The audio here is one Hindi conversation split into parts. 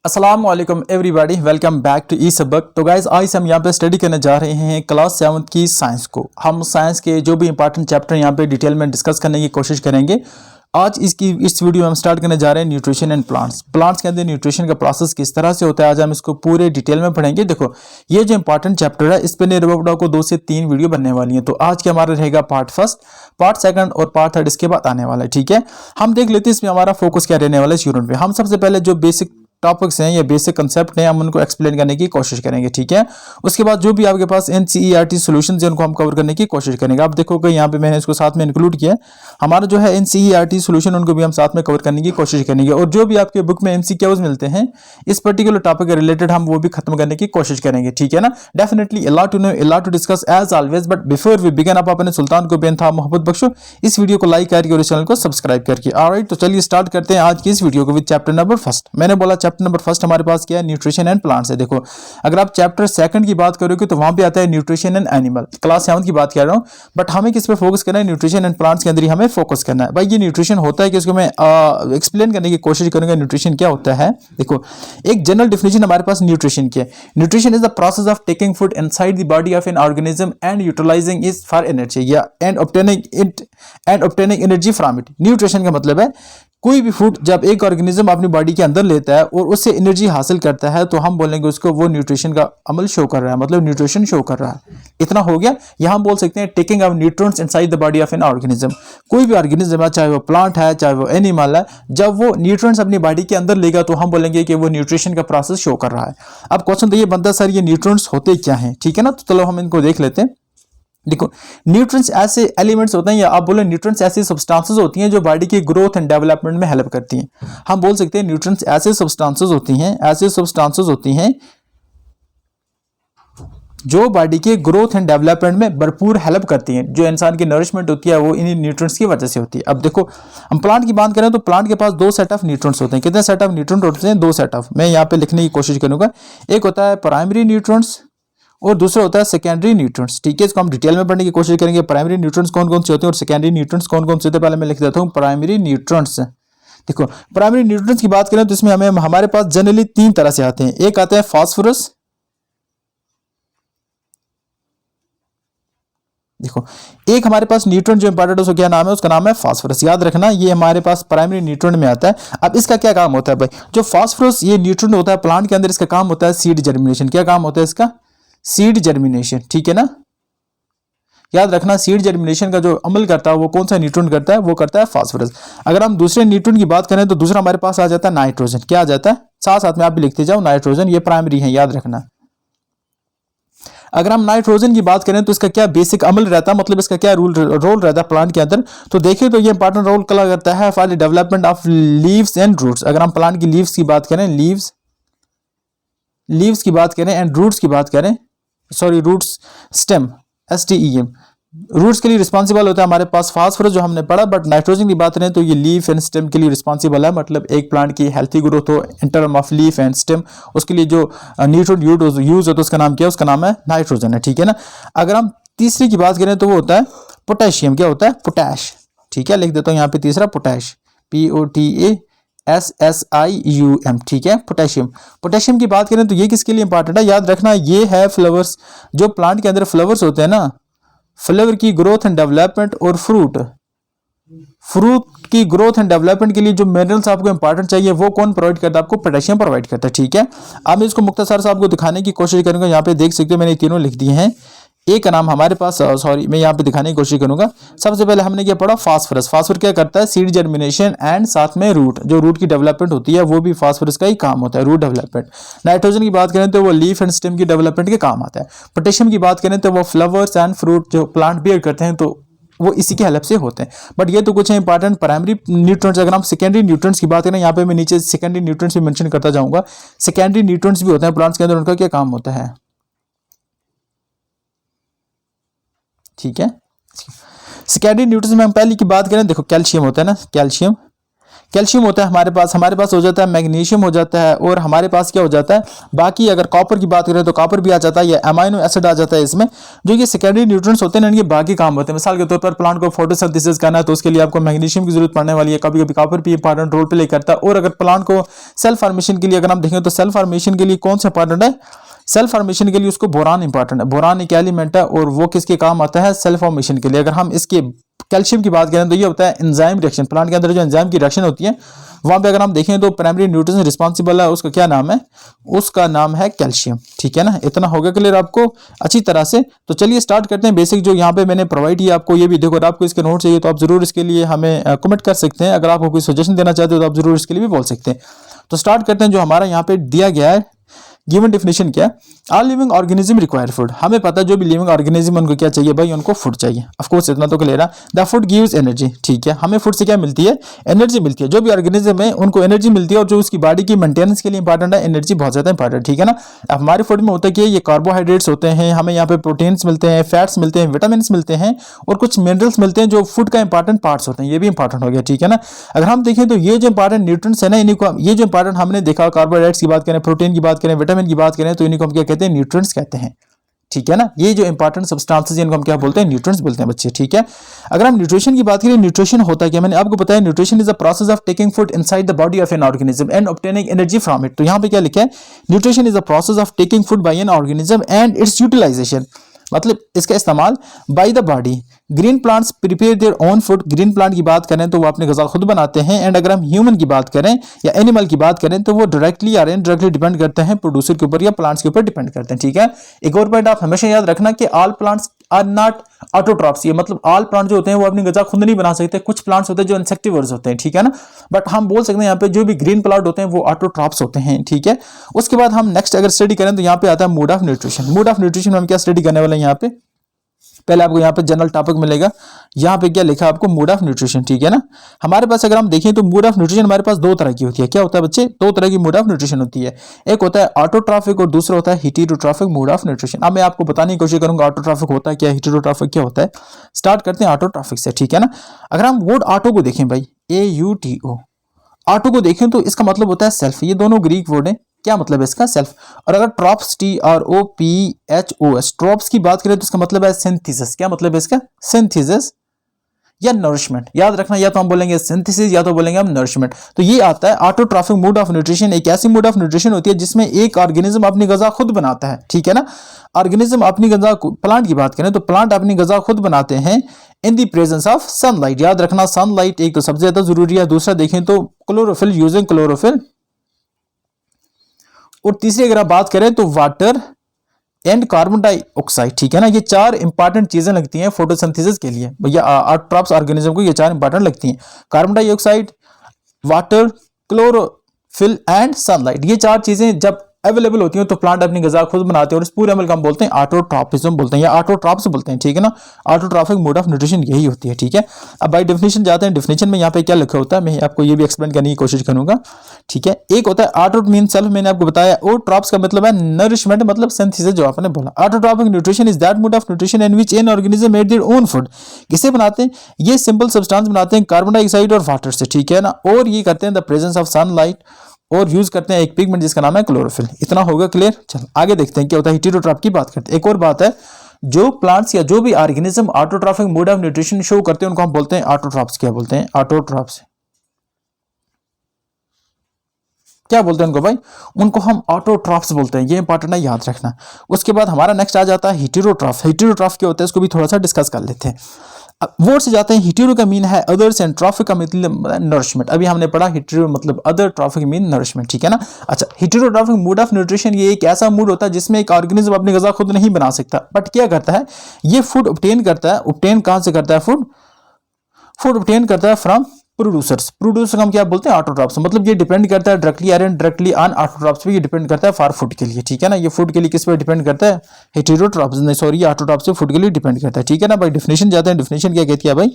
अस्सलाम वालेकुम एवरीबॉडी, वेलकम बैक टू ई सबक। तो गाइज आज हम यहाँ पे स्टडी करने जा रहे हैं क्लास 7 की साइंस को। हम साइंस के जो भी इंपॉर्टेंट चैप्टर यहाँ पे डिटेल में डिस्कस करने की कोशिश करेंगे। आज इस वीडियो में हम स्टार्ट करने जा रहे हैं न्यूट्रिशन एंड प्लांट्स। प्लांट्स के अंदर न्यूट्रिशन का प्रोसेस किस तरह से होता है, आज हम इसको पूरे डिटेल में पढ़ेंगे। देखो, ये जो इंपॉर्टेंट चैप्टर है इस पर निर्भर को 2 से 3 वीडियो बनने वाली हैं। तो आज के हमारा रहेगा पार्ट फर्स्ट, पार्ट सेकंड और पार्ट थर्ड इसके बाद आने वाला है। ठीक है, हम देख लेते हैं इसमें हमारा फोकस क्या रहने वाला है इस यूनिट पे। हम सबसे पहले जो बेसिक टॉपिक्स हैं या बेसिक कंसेप्ट हैं हम उनको एक्सप्लेन करने की कोशिश करेंगे। ठीक है, उसके बाद जो भी आपके पास एनसीईआरटी सॉल्यूशंस हैं उनको हम कवर करने की कोशिश करेंगे। आप देखोगे यहाँ पे मैंने इसको साथ में इंक्लूड किया है। हमारा जो है एनसीईआरटी सॉल्यूशन उनको भी हम साथ में कवर करने की कोशिश करेंगे और जो भी आपके बुक में एमसीक्यूज मिलते हैं इस पर्टिकुलर टॉपिक के रिलेटेड हम वो भी खत्म करने की कोशिश करेंगे। ठीक है ना, definitely a lot to know, a lot to discuss as always, but before we begin आप अपने सुल्तान को बेनता मोहब्बत बख्शो इस वीडियो को लाइक करके और इस चैनल को सब्सक्राइब करके। ऑलराइट, तो चलिए स्टार्ट करते हैं आज की इस वीडियो को विद चैप्टर नंबर फर्स्ट। मैंने बोला चैप्टर नंबर फर्स्ट हमारे पास क्या है, न्यूट्रिशन एंड प्लांट्स है। देखो, अगर आप चैप्टर सेकंड की बात करोगे तो वहां पे आता है न्यूट्रिशन एंड एनिमल। क्लास 7 की बात कर रहा हूं, बट हमें किस पे फोकस करना है, न्यूट्रिशन एंड प्लांट्स के अंदर ही हमें फोकस करना है। भाई ये न्यूट्रिशन होता है कि इसको मैं एक्सप्लेन करने की कोशिश करूंगा न्यूट्रिशन क्या होता है। देखो, एक जनरल डेफिनेशन हमारे पास न्यूट्रिशन की है। Nutrition is the process of taking food inside the body of an organism and utilising it for energy या and obtaining energy from it. Nutrition का मतलब है कोई भी फूड जब एक ऑर्गेनिज्म अपनी बॉडी के अंदर लेता है और उससे एनर्जी हासिल करता है तो हम बोलेंगे उसको वो न्यूट्रिशन का अमल शो कर रहा है, मतलब न्यूट्रिशन शो कर रहा है। इतना हो गया। यहां हम बोल सकते हैं taking of nutrients inside the body of an organism. कोई भी ऑर्गेनिज्म है, चाहे वो प्लांट है चाहे वो एनिमल है, जब वो न्यूट्रिएंट्स अपनी बॉडी के अंदर लेगा तो हम बोलेंगे कि वो न्यूट्रिशन का प्रोसेस शो कर रहा है। अब क्वेश्चन तो ये बनता है सर ये न्यूट्रिएंट्स होते क्या हैं। ठीक है ना, तो चलो हम इनको देख लेते हैं। देखो, न्यूट्रिएंट्स ऐसे एलिमेंट्स होते हैं या आप बोले न्यूट्रिएंट्स ऐसी सब्सटेंसेस होती हैं जो बॉडी की ग्रोथ एंड डेवलपमेंट में हेल्प करती हैं। हम बोल सकते हैं न्यूट्रिएंट्स ऐसे सब्सटेंसेस होती हैं जो बॉडी के ग्रोथ एंड डेवलपमेंट में भरपूर हेल्प करती हैं। जो इंसान की नरिशमेंट होती है वो इन्हीं न्यूट्रिएंट्स की वजह से होती है। अब देखो, हम प्लांट की बात करें तो प्लांट के पास 2 सेट ऑफ न्यूट्रिएंट्स होते हैं। कितने सेट ऑफ न्यूट्रिएंट्स होते हैं? 2 सेट ऑफ। मैं यहाँ पे लिखने की कोशिश करूंगा। एक होता है प्राइमरी न्यूट्रिएंट्स और दूसरा होता है सेकेंडरी न्यूट्रिएंट्स। ठीक है, इसको हम डिटेल में पढ़ने की कोशिश करेंगे। प्राइमरी न्यूट्रिएंट्स कौन कौन से होते हैं और सेकेंडरी न्यूट्रिएंट्स कौन कौन से होते हैं, पहले मैं लिख देता हूं प्राइमरी न्यूट्रिएंट्स। देखो, प्राइमरी न्यूट्रिएंट्स की बात करें तो इसमें हमारे पास जनरली 3 तरह से आते हैं। एक आता है फास्फोरस। देखो, एक हमारे पास न्यूट्रिएंट जो इंपॉर्टेंट है उसका क्या नाम है, उसका नाम है फास्फोरस। याद रखना, ये हमारे पास प्राइमरी न्यूट्रिएंट में आता है। अब इसका क्या काम होता है भाई, जो फास्फोरस ये न्यूट्रिएंट होता है प्लांट के अंदर, इसका काम होता है सीड जर्मिनेशन। क्या काम होता है इसका? Seed germination. ठीक है ना, याद रखना, सीड जर्मिनेशन का जो अमल करता है वो कौन सा न्यूट्रिएंट करता है, वो करता है फास्फोरस। अगर हम दूसरे न्यूट्रिएंट की बात करें तो दूसरा हमारे पास आ जाता है नाइट्रोजन। क्या आ जाता है? साथ साथ में आप भी लिखते जाओ, नाइट्रोजन। ये प्राइमरी है, याद रखना। अगर हम नाइट्रोजन की बात करें तो इसका क्या बेसिक अमल रहता है, मतलब इसका क्या रोल रहता है प्लांट के अंदर, तो देखिए तो ये इंपॉर्टेंट रोल कला करता है for the development of leaves and roots. अगर हम प्लांट की लीव्स की बात करें, लीव्स की बात करें एंड रूट्स की बात करें, sorry roots, stem, STEM, roots के लिए रिस्पॉन्सिबल होता है हमारे पास फास्फोरस जो हमने पढ़ा। बट नाइट्रोजन की बात करें तो ये लीफ एंड स्टेम के लिए रिस्पॉन्सिबल है। मतलब एक प्लांट की हेल्थी ग्रोथ हो in term of leaf and stem, उसके लिए जो न्यूट्रिएंट यूज होता है उसका नाम क्या है, उसका नाम है नाइट्रोजन है। ठीक है ना। अगर हम तीसरी की बात करें तो वो होता है पोटेशियम। क्या होता है? पोटैश। ठीक है, लिख देता हूँ यहाँ पे तीसरा पोटैश, POTASSIUM। ठीक है, पोटेशियम। पोटेशियम की बात करें तो ये किसके लिए इंपॉर्टेंट है, याद रखना, ये है फ्लावर्स। जो प्लांट के अंदर फ्लावर्स होते हैं ना, फ्लावर की ग्रोथ एंड डेवलपमेंट और फ्रूट की ग्रोथ एंड डेवलपमेंट के लिए जो मिनरल्स आपको इंपॉर्टेंट चाहिए वो कौन प्रोवाइड करता है? आपको पोटेशियम प्रोवाइड करता है। ठीक है, अब मैं इसको मुख्तसर से आपको दिखाने की कोशिश करूंगा। यहाँ पे देख सकते हो मैंने तीनों लिख दिए हैं। एक का नाम हमारे पास, सॉरी मैं यहाँ पे दिखाने की कोशिश करूंगा। सबसे पहले हमने क्या पढ़ा? फास्फोरस। फास्फोरस क्या करता है? सीड जर्मिनेशन एंड साथ में रूट, जो रूट की डेवलपमेंट होती है वो भी फास्फोरस का ही काम होता है, रूट डेवलपमेंट। नाइट्रोजन की बात करें तो वो लीफ एंड स्टेम की डेवलपमेंट के काम आता है। पोटेशियम की बात करें तो वो फ्लावर्स एंड फ्रूट जो प्लांट बियर करते हैं तो वो इसी की हेल्प से होते हैं। बट ये तो कुछ है इंपॉर्टेंट प्राइमरी न्यूट्रिएंट्स। अगर हम सेकेंडरी न्यूट्रिएंट्स की बात करें, यहाँ पे मैं नीचे सेकेंडरी न्यूट्रिएंट्स भी मेंशन करता जाऊंगा। सेकेंडरी न्यूट्रिएंट्स भी होते हैं प्लांट्स के अंदर, उनका क्या काम होता है? ठीक है, सेकेंडरी न्यूट्रिएंट्स में हम पहले की बात करें, देखो कैल्शियम होता है ना, कैल्शियम कैल्शियम होता है हमारे पास हो जाता है मैग्नीशियम हो जाता है, और हमारे पास क्या हो जाता है, बाकी अगर कॉपर की बात करें तो कॉपर भी आ जाता है, या अमाइनो एसिड आ जाता है इसमें, जो ये सेकेंडरी न्यूट्रिएंट्स होते हैं, इनके बाकी काम होते हैं। मिसाल के तौर पर प्लांट को फोटोसिंथेसिस करना है तो उसके लिए आपको मैग्नीशियम की जरूरत पड़ने वाली है, कभी कभी कॉपर भी इंपॉर्टेंट रोल प्ले करता है। और अगर प्लांट को सेल फॉर्मेशन के लिए अगर हम देखें तो सेल फॉर्मेशन के लिए कौन सा इंपॉर्टेंट है, सेल फॉर्मेशन के लिए उसको बोरान इंपॉर्टेंट है। बोरान एक एलिमेंट है और वो किसके काम आता है, सेल फॉर्मेशन के लिए। अगर हम इसके कैल्शियम की बात करें तो ये होता है एंजाइम रिएक्शन, प्लांट के अंदर जो एंजाइम की रिएक्शन होती है वहां पे अगर हम देखें तो प्राइमरी न्यूट्रिएंट रिस्पांसिबल है, उसका क्या नाम है, उसका नाम है कैल्शियम। ठीक है ना, इतना होगा क्लियर आपको अच्छी तरह से। तो चलिए स्टार्ट करते हैं। बेसिक जो यहाँ पे मैंने प्रोवाइड किया आपको, ये भी देखो, अगर आपको इसके नोट चाहिए तो आप जरूर इसके लिए हमें कमेंट कर सकते हैं। अगर आपको कोई सजेशन देना चाहते हो तो आप जरूर इसके लिए भी बोल सकते हैं। तो स्टार्ट करते हैं। जो हमारा यहाँ पे दिया गया है गिवन डेफिनेशन क्या है, all living organism require food. हमें पता है जो भी लिविंग ऑर्गेनिज्म उनको क्या चाहिए भाई, उनको फूड चाहिए। ऑफ कोर्स इतना तो क्लियर है। The food gives energy. ठीक है, हमें फूड से क्या मिलती है, एनर्जी मिलती है। जो भी ऑर्गेनिज्म है उनको एनर्जी मिलती है, और जो उसकी बॉडी की मेंटेनेंस के लिए इंपॉर्टेंट है, एनर्जी बहुत ज्यादा इंपॉर्टेंट। ठीक है ना, अब हमारे फूड में होता है कि ये कार्बोहाइड्रेट्स होते हैं, हमें यहाँ पे प्रोटीन्स मिलते हैं, फैट्स मिलते हैं, विटामिन मिलते हैं, और कुछ मिनरल्स मिलते हैं जो फूड का इंपॉर्टेंट पार्ट्स होते हैं। ये भी इंपॉर्टेंट हो गया। ठीक है ना, अगर हम देखें तो ये जो इंपॉर्टेंट न्यूट्रिएंट्स है ना, इनको ये जो इंपॉर्टेंट हमने देखा, कार्बोहाइड्रेट्स की बात करें, प्रोटीन की बात करें, विटामिन की बात करें, तो इनको हम क्या कहते हैं, न्यूट्रिएंट्स कहते हैं। ठीक है ना, ये जो इंपॉर्टेंट सब्सटेंसेस इनको हम क्या बोलते हैं, न्यूट्रिएंट्स बोलते हैं बच्चे। ठीक है, अगर हम न्यूट्रिशन की बात करें, न्यूट्रिशन होता है क्या, मैंने आपको बताया nutrition is the process of taking food inside the body of an organism and obtaining energy from it. तो यहाँ पे क्या लिखा है, nutrition is the process of taking food by an organism and its utilization, मतलब इसका इस्तेमाल by the body. Green plants prepare their own food. Green plant की बात करें तो वो अपने गज़ा खुद बनाते हैं। एंड अगर हम ह्यूमन की बात करें या एनिमल की बात करें तो वो डायरेक्टली या इनडायरेक्टली डिपेंड करते हैं प्रोड्यूसर के ऊपर या प्लांट्स के ऊपर डिपेंड करते हैं। ठीक है, एक और पॉइंट आप हमेशा याद रखना कि all plants are not autotrophs. ये मतलब ऑल प्लांट जो होते हैं वो अपनी गज़ा खुद नहीं बना सकते। कुछ प्लांट्स होते हैं जो इंसेक्टिवर्स होते हैं। ठीक है ना, बट हम बोल सकते हैं यहाँ पे जो भी ग्रीन प्लांट होते हैं वो ऑटोट्रॉप्स होते हैं। ठीक है, उसके बाद हम नेक्स्ट अगर स्टडी करें तो यहाँ पे आता है mode of nutrition. Mode of nutrition में हम क्या स्टडी करने वाले हैं, यहाँ पे पहले आपको यहाँ पे जनरल टॉपिक मिलेगा। यहाँ पे क्या लिखा है आपको, मोड ऑफ न्यूट्रिशन। ठीक है ना, हमारे पास अगर हम देखें तो मोड ऑफ न्यूट्रिशन हमारे पास दो तरह की होती है। क्या होता है बच्चे, दो तरह की मोड ऑफ न्यूट्रिशन होती है। एक होता है ऑटोट्रॉफिक और दूसरा होता है हेटेरोट्रॉफिक मोड ऑफ न्यूट्रिशन। अब मैं आपको बताने की कोशिश करूंगा ऑटोट्रॉफिक होता है क्या, हेटेरोट्रॉफिक क्या होता है। स्टार्ट करते हैं ऑटोट्रॉफिक से। ठीक है ना, अगर हम वर्ड ऑटो को देखें भाई, AUTO, ऑटो को देखें तो इसका मतलब होता है सेल्फ। ये दोनों ग्रीक वर्ड है। क्या मतलब है इसका, सेल्फ। और अगर ट्रॉप्स, TROPHOS, ट्रॉप्स की बात करें तो इसका मतलब है सिंथेसिस। क्या मतलब है इसका, सिंथेसिस या नरिशमेंट। याद रखना, या तो हम बोलेंगे सिंथेसिस या तो बोलेंगे हम नरिशमेंट। तो ये आता है ऑटोट्रॉफिक मोड ऑफ न्यूट्रिशन। एक ऐसी मोड ऑफ न्यूट्रिशन होती है जिसमें एक ऑर्गेनिज्म अपनी गज़ा खुद बनाता है। ठीक है ना, ऑर्गेनिज्म अपनी गज़ा, प्लांट की बात करें तो प्लांट अपनी गज़ा खुद बनाते हैं इन दी प्रेजेंस ऑफ सनलाइट। याद रखना, सनलाइट एक तो सबसे ज्यादा जरूरी है, दूसरा देखें तो क्लोरोफिल, यूजिंग क्लोरोफिल, और तीसरी अगर आप बात करें तो वाटर एंड कार्बन डाइऑक्साइड। ठीक है ना, ये चार इंपॉर्टेंट चीजें लगती हैं फोटोसिंथेसिस के लिए या ऑटोट्रॉप्स ऑर्गेनिज्म को। ये चार इंपॉर्टेंट लगती हैं, carbon dioxide, water, chlorophyll and sunlight. ये चार चीजें जब अवेलेबल होती हैं तो प्लांट अपनी गज़ा खुद बनाते हैं, और इस पूरे अमल का हम बोलते हैं ऑटोट्रॉपिज्म बोलते हैं या ऑटोट्रॉप्स बोलते हैं। ठीक है ना, ऑटोट्रॉफिक मोड ऑफ न्यूट्रिशन यही होती है। ठीक है, अब बाय डेफिनेशन जाते हैं। डेफिनेशन में यहाँ पे क्या लिखा होता है, मैं आपको ये भी एक्सप्लेन करने की कोशिश करूंगा। ठीक है, एक होता है ऑटो मीन सेल्फ, मैंने आपको बताया, और ट्रॉप्स का मतलब है नरिशमेंट, मतलब सिंथेसिस जो आपने बोला। Autotrophic nutrition is that mode of nutrition in which an organism made their own food. किसे बनाते हैं, ये सिंपल सब्सटेंस बनाते हैं कार्बन डाइऑक्साइड और वाटर से। ठीक है ना, और ये करते हैं द प्रेजेंस ऑफ सनलाइट, और यूज करते हैं एक पिगमेंट जिसका नाम है क्लोरोफिल। इतना होगा क्लियर। चलो आगे देखते हैं क्या होता है, हेटेरोट्रॉप की बात करते हैं। एक और बात है, जो प्लांट्स या जो भी organism autotrophic mode of nutrition show करते हैं उनको हम बोलते हैं ऑटोट्रॉप्स। क्या बोलते हैं, ऑटोट्रॉप्स। क्या बोलते हैं उनको भाई, उनको हम ऑटोट्रॉप्स बोलते हैं। ये इंपॉर्टेंट है, याद रखना। उसके बाद हमारा नेक्स्ट आ जाता है हेटेरोट्रॉफ। हेटेरोट्रॉफ क्या होता है, इसको भी थोड़ा सा डिस्कस कर लेते हैं। वर्ड से जाते हैं, हेटेरो का मीन है अदर्स एंड ट्रॉफिक का मतलब नरिशमेंट। अभी हमने पढ़ा हेटेरो मतलब अदर, ट्रॉफिक मीन नरिशमेंट। ठीक है ना, अच्छा, हेटेरोट्रॉफिक मोड ऑफ न्यूट्रिशन ये एक ऐसा मूड होता है जिसमें एक ऑर्गेनिज्म अपनी गज़ा खुद नहीं बना सकता, बट क्या करता है, ये फूड ऑब्टेन करता है। ऑब्टेन कहां से करता है, फूड ऑब्टेन करता है फ्रॉम प्रोड्यूसर्स। प्रोड्यूसर हम क्या बोलते हैं, ऑटोट्रॉप्स। मतलब ये डिपेंड करता है डायरेक्टली या इनडायरेक्टली ऑन ऑटोट्रॉप्स पे। ये डिपेंड करता है फॉर फूड के लिए। ठीक है ना, ये फूड के लिए किस पे डिपेंड करता है, हेटेरोट्रॉप्स, नहीं सॉरी, ऑटोट्रॉप्स पे फूड के लिए डिपेंड करता है। ठीक है ना भाई, डेफिनेशन जाते हैं। डेफिनेशन क्या कहती है भाई,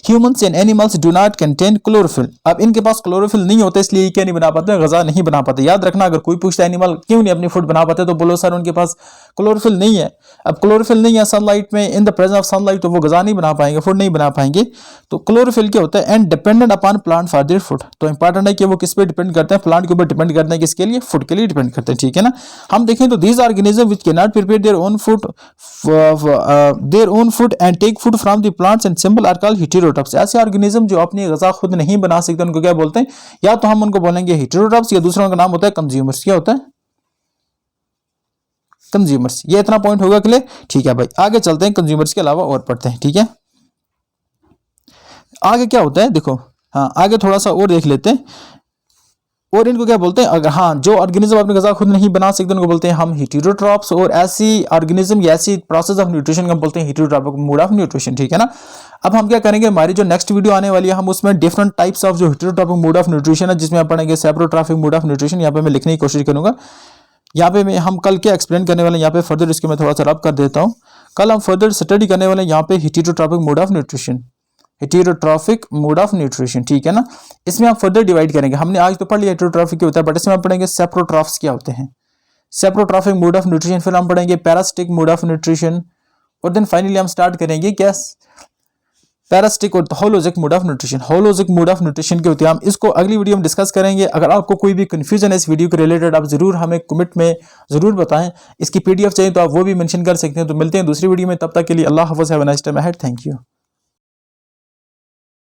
humans and animals do not contain chlorophyll. अब इनके पास क्लोरोफिल नहीं होता, इसलिए क्या नहीं बना पाते, गजा नहीं बना पाते। याद रखना, अगर कोई पूछता है एनिमल क्यों नहीं अपनी फूड बना पाते, तो बोलो सर उनके पास क्लोरोफिल नहीं है। अब क्लोरोफिल नहीं है सनलाइट में, in the presence of sunlight, तो वो गजा नहीं बना पाएंगे, फूड नहीं बना पाएंगे। तो क्लोरोफिल क्या होता है, and dependent upon plant for their food. तो इंपॉर्टेंट है कि वो किस पे डिपेंड करते हैं, प्लांट के ऊपर डिपेंड करते हैं, किसके लिए, फूड के लिए डिपेंड करते हैं, ठीक है ना। हम देखें तो these organism which can not prepare their own food and take food from the plants and simple are called heterotrophs. ऐसे ऑर्गेनिज्म जो अपनी गजा खुद नहीं बना सकते उनको क्या बोलते हैं, या तो हम उनको बोलेंगे हेटेरोट्रॉप्स, या दूसरा उनका नाम होता है कंज्यूमर्स। क्या होता है, कंज्यूमर्स। ये इतना पॉइंट होगा क्लियर, ठीक है भाई। आगे चलते हैं, कंज्यूमर्स के अलावा और पढ़ते हैं, ठीक है। आगे क्या होता है देखो, हाँ आगे थोड़ा सा और देख लेते हैं। और इनको क्या बोलते हैं, अगर हाँ जो ऑर्गेनिज्म अपनी गजा खुद नहीं बना सकते उनको बोलते हैं हम हेटेरोट्रॉप्स। और ऐसी ऑर्गेनिज्म या ऐसी प्रोसेस ऑफ न्यूट्रिशन को बोलते हैं हेटेरोट्रॉपिक मोड ऑफ न्यूट्रिशन, ठीक है ना। अब हम क्या करेंगे, हमारी जो नेक्स्ट वीडियो आने वाली है, हम उसमें डिफरेंट टाइप्स ऑफ जो हेटेरोट्रॉपिक मोड ऑफ न्यूट्रिशन है, जिसमें आप पढ़ेंगे सेप्रोट्रॉपिक मोड ऑफ न्यूट्रिशन। यहाँ पे मैं लिखने की कोशिश करूंगा, यहाँ पे मैं हम कल क्या एक्सप्लेन करने वाले हैं, यहाँ पे फर्दर इसके मैं थोड़ा सा रब कर देता हूँ। कल हम फर्दर स्टडी करने वाले हैं यहाँ पे heterotrophic mode of nutrition, heterotrophic mode of nutrition, ठीक है ना। इसमें आप फर्दर डिवाइड करेंगे। हमने आज तो पढ़ लिया हेटेरोट्रॉफिक क्या होता है, बट इसमें आप पढ़ेंगे सेप्रोट्रॉफ्स क्या होते हैं, सेप्रोट्रॉफिक मोड ऑफ न्यूट्रिशन। फिर हम पढ़ेंगे पैरासिटिक मोड ऑफ न्यूट्रिशन, और देन फाइनली हम स्टार्ट करेंगे क्या, पैरासिटिक और holozoic mode of nutrition. Holozoic mode of nutrition के होते हैं, हम इसको अगली वीडियो में डिस्कस करेंगे। अगर आपको कोई भी कंफ्यूजन है इस वीडियो के रिलेटेड, आप जरूर हमें कमेंट में जरूर बताएं। इसकी पीडीएफ चाहिए तो आप वो भी मेंशन कर सकते हैं। तो मिलते हैं दूसरी वीडियो में, तब तक के लिए अल्लाह हाफ़िज़, have a nice time ahead, thank you.